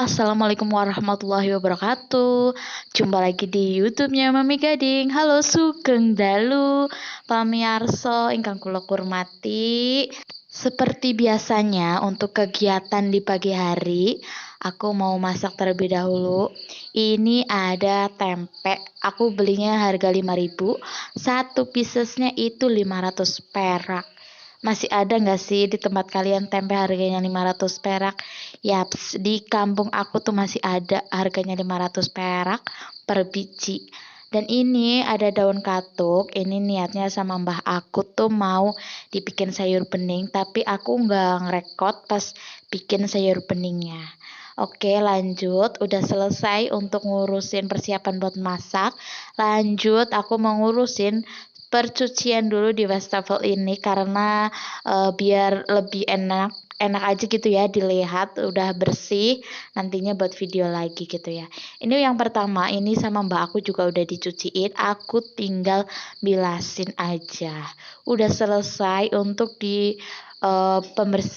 Assalamualaikum warahmatullahi wabarakatuh. Jumpa lagi di YouTube-nya Mami Gading. Halo sugeng dalu, pamirsa ingkang kula hormati. Seperti biasanya untuk kegiatan di pagi hari, aku mau masak terlebih dahulu. Ini ada tempe. Aku belinya harga 5.000. Satu piecesnya itu 500 perak. Masih ada nggak sih di tempat kalian tempe harganya 500 perak? Yaps, di kampung aku tuh masih ada harganya 500 perak per biji. Dan ini ada daun katuk, ini niatnya sama mbah aku tuh mau dibikin sayur bening, tapi aku nggak ngerekod pas bikin sayur beningnya. Oke, lanjut. Udah selesai untuk ngurusin persiapan buat masak. Lanjut, aku mau ngurusin percucian dulu di wastafel ini karena biar lebih enak aja gitu ya dilihat udah bersih nantinya buat video lagi gitu ya. Ini yang pertama, ini sama mbak aku juga udah dicuciin, aku tinggal bilasin aja. Udah selesai untuk di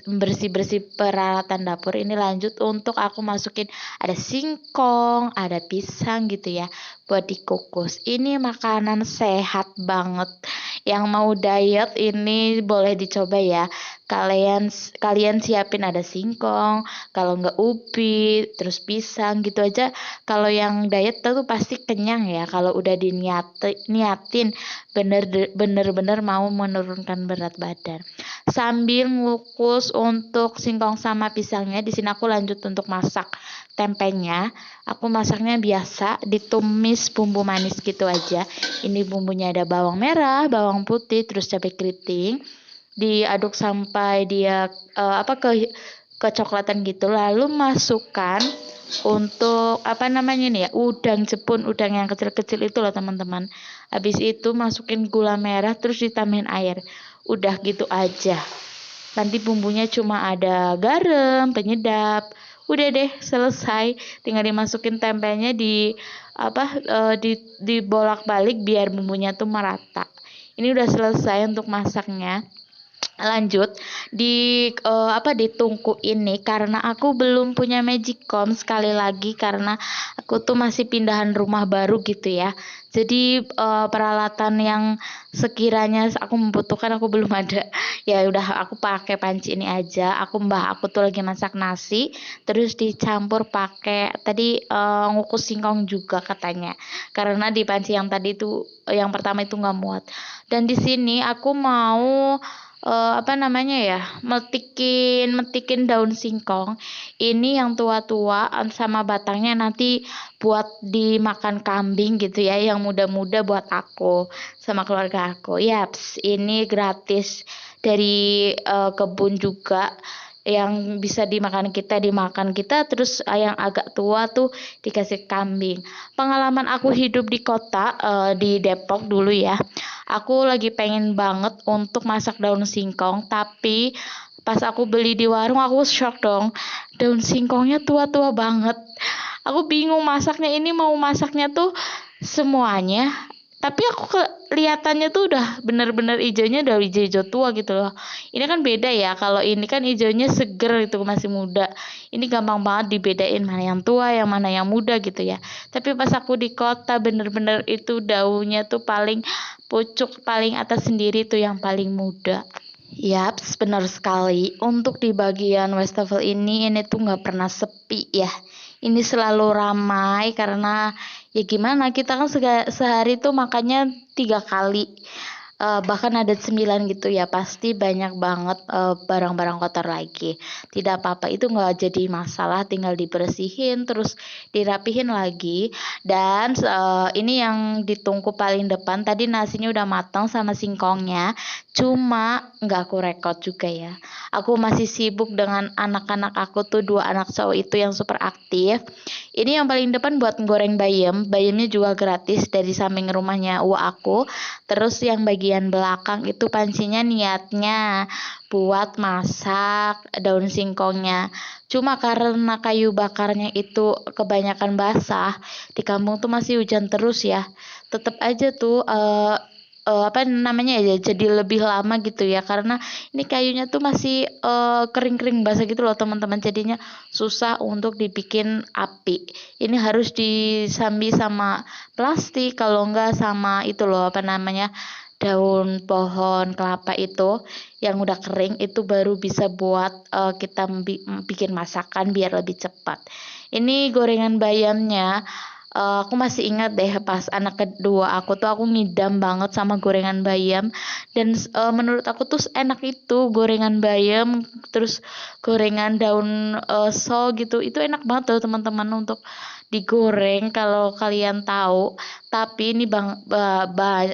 bersih-bersih peralatan dapur. Ini lanjut untuk aku masukin ada singkong, ada pisang gitu ya buat dikukus. Ini makanan sehat banget. Yang mau diet ini boleh dicoba ya. Kalian siapin ada singkong, kalau nggak ubi, terus pisang gitu aja. Kalau yang diet tuh pasti kenyang ya. Kalau udah niatin bener-bener mau menurunkan berat badan. Sambil ngukus untuk singkong sama pisangnya, di sini aku lanjut untuk masak tempenya. Aku masaknya biasa ditumis bumbu manis gitu aja. Ini bumbunya ada bawang merah, bawang putih, terus cabai keriting. Diaduk sampai dia kecoklatan gitu. Lalu masukkan untuk udang jepun, udang yang kecil-kecil itu loh teman-teman. Habis itu masukin gula merah terus ditambahin air. Udah gitu aja. Nanti bumbunya cuma ada garam, penyedap. Udah deh selesai. Tinggal dimasukin tempenya di bolak-balik biar bumbunya tuh merata. Ini udah selesai untuk masaknya. Lanjut di tungku ini karena aku belum punya magicom, sekali lagi karena aku tuh masih pindahan rumah baru gitu ya. Jadi peralatan yang sekiranya aku membutuhkan aku belum ada. Ya udah aku pakai panci ini aja. Mbah aku tuh lagi masak nasi terus dicampur pakai tadi ngukus singkong juga katanya. Karena di panci yang tadi tuh yang pertama itu nggak muat. Dan di sini aku mau metikin daun singkong. Ini yang tua-tua sama batangnya nanti buat dimakan kambing gitu ya, yang muda-muda buat aku sama keluarga aku. Yaps, ini gratis dari kebun juga, yang bisa dimakan kita, terus yang agak tua tuh dikasih kambing. Pengalaman aku hidup di kota di Depok dulu ya, aku lagi pengen banget untuk masak daun singkong, tapi pas aku beli di warung aku shock dong, daun singkongnya tua-tua banget. Aku bingung masaknya, ini mau masaknya tuh semuanya, tapi aku kelihatannya tuh udah bener-bener hijaunya udah hijau-hijau tua gitu loh. Ini kan beda ya, kalau ini kan hijaunya seger itu masih muda. Ini gampang banget dibedain mana yang tua yang mana yang muda gitu ya. Tapi pas aku di kota bener-bener itu daunnya tuh paling pucuk, paling atas sendiri tuh yang paling muda. Yaps, benar sekali. Untuk di bagian wastafel ini tuh nggak pernah sepi ya. Ini selalu ramai karena ya gimana, kita kan sehari tuh makannya 3 kali. Bahkan ada 9 gitu ya, pasti banyak banget barang-barang kotor lagi. Tidak apa-apa, itu nggak jadi masalah, tinggal dibersihin terus dirapihin lagi. Dan ini yang ditungku paling depan, tadi nasinya udah matang sama singkongnya, cuma nggak aku rekod juga ya. Aku masih sibuk dengan anak-anak aku tuh, 2 anak cowok itu yang super aktif. Ini yang paling depan buat goreng bayamnya juga gratis dari samping rumahnya aku. Terus yang bagian belakang itu pancinya niatnya buat masak daun singkongnya. Cuma karena kayu bakarnya itu kebanyakan basah, di kampung tuh masih hujan terus ya. Tetap aja tuh apa namanya ya, jadi lebih lama gitu ya, karena ini kayunya tuh masih kering-kering basah gitu loh teman-teman, jadinya susah untuk dibikin api. Ini harus disambi sama plastik, kalau enggak sama itu loh apa namanya, daun pohon kelapa itu yang udah kering, itu baru bisa buat kita bikin masakan biar lebih cepat. Ini gorengan bayamnya. Aku masih ingat deh pas anak kedua aku tuh aku ngidam banget sama gorengan bayam, dan menurut aku tuh enak itu gorengan bayam, terus gorengan daun sol gitu, itu enak banget tuh teman-teman untuk digoreng kalau kalian tahu. Tapi ini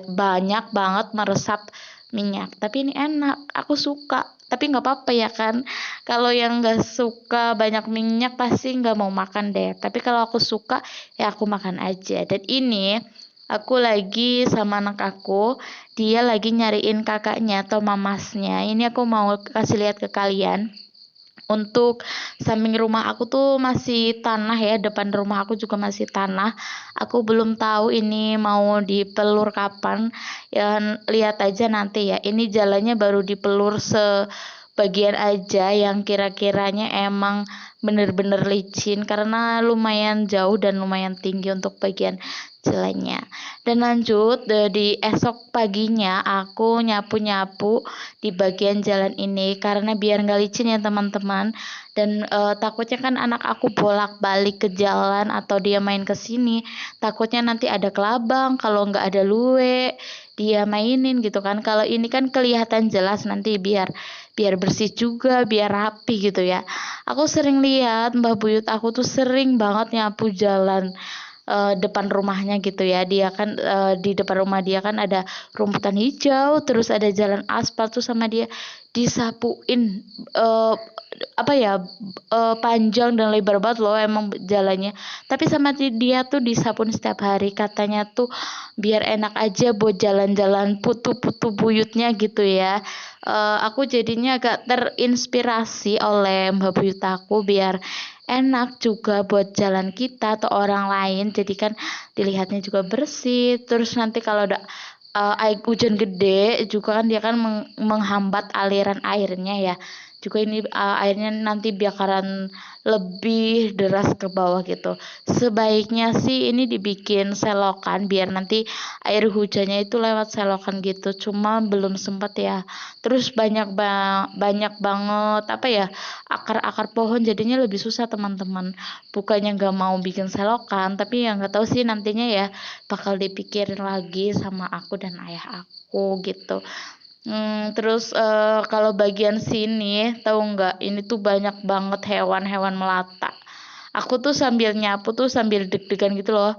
banyak banget meresap minyak, tapi ini enak, aku suka. Tapi nggak apa-apa ya kan, kalau yang nggak suka banyak minyak pasti nggak mau makan deh, tapi kalau aku suka ya aku makan aja. Dan ini aku lagi sama anak aku, dia lagi nyariin kakaknya atau mamasnya. Ini aku mau kasih lihat ke kalian. Untuk samping rumah aku tuh masih tanah ya, depan rumah aku juga masih tanah. Aku belum tahu ini mau dipelur kapan. Ya lihat aja nanti ya. Ini jalannya baru dipelur sebagian aja yang kira-kiranya emang bener-bener licin, karena lumayan jauh dan lumayan tinggi untuk bagian jalannya. Dan lanjut di esok paginya aku nyapu-nyapu di bagian jalan ini karena biar nggak licin ya teman-teman. Dan takutnya kan anak aku bolak-balik ke jalan atau dia main ke sini, takutnya nanti ada kelabang, kalau nggak ada luwe dia mainin gitu kan. Kalau ini kan kelihatan jelas, nanti biar biar bersih juga, biar rapi gitu ya. Aku sering lihat Mbah Buyut aku tuh sering banget nyapu jalan depan rumahnya gitu ya. Dia kan di depan rumah dia kan ada rumputan hijau, terus ada jalan aspal tuh sama dia disapuin apa ya, panjang dan lebar banget loh emang jalannya. Tapi sama dia tuh disapuin setiap hari, katanya tuh biar enak aja buat jalan-jalan putu-putu buyutnya gitu ya. Aku jadinya agak terinspirasi oleh Mbak Buyut aku biar enak juga buat jalan kita atau orang lain, jadi kan dilihatnya juga bersih. Terus nanti kalau udah air hujan gede juga kan dia kan menghambat aliran airnya ya, juga ini airnya nanti bakalan lebih deras ke bawah gitu. Sebaiknya sih ini dibikin selokan biar nanti air hujannya itu lewat selokan gitu, cuma belum sempat ya. Terus banyak banget apa ya, akar-akar pohon, jadinya lebih susah teman-teman. Bukannya nggak mau bikin selokan, tapi ya nggak tahu sih nantinya ya, bakal dipikirin lagi sama aku dan ayah aku gitu. Terus kalau bagian sini tahu nggak, ini tuh banyak banget hewan-hewan melata. Aku tuh sambil nyapu tuh sambil deg-degan gitu loh.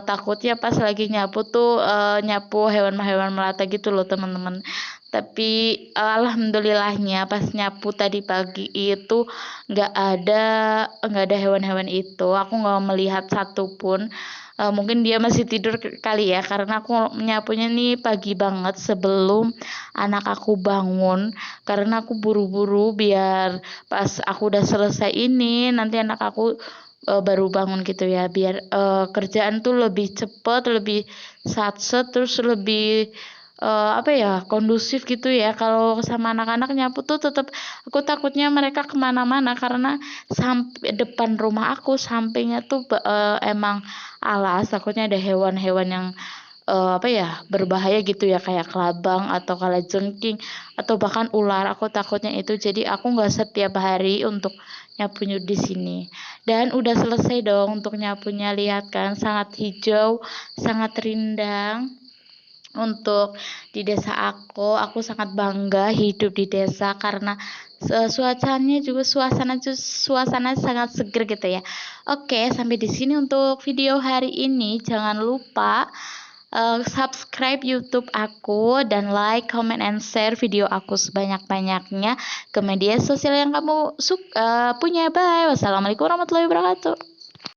Takutnya pas lagi nyapu tuh nyapu hewan-hewan melata gitu loh teman-teman. Tapi alhamdulillahnya pas nyapu tadi pagi itu nggak ada hewan-hewan itu. Aku nggak melihat satupun. Mungkin dia masih tidur kali ya, karena aku nyapunya nih pagi banget sebelum anak aku bangun, karena aku buru-buru biar pas aku udah selesai ini nanti anak aku baru bangun gitu ya, biar kerjaan tuh lebih cepet, lebih satset, terus lebih apa ya, kondusif gitu ya. Kalau sama anak-anak nyapu tuh tetap aku takutnya mereka kemana-mana, karena sampai depan rumah aku sampingnya tuh emang alas, takutnya ada hewan-hewan yang apa ya, berbahaya gitu ya, kayak kelabang atau kalajengking atau bahkan ular. Aku takutnya itu, jadi aku nggak setiap hari untuk nyapunya di sini. Dan udah selesai dong untuk nyapunya, lihat kan sangat hijau, sangat rindang. Untuk di desa aku sangat bangga hidup di desa karena suasana sangat seger gitu ya. Oke, sampai di sini untuk video hari ini. Jangan lupa subscribe YouTube aku dan like, comment, and share video aku sebanyak-banyaknya ke media sosial yang kamu punya. Bye. Wassalamualaikum warahmatullahi wabarakatuh.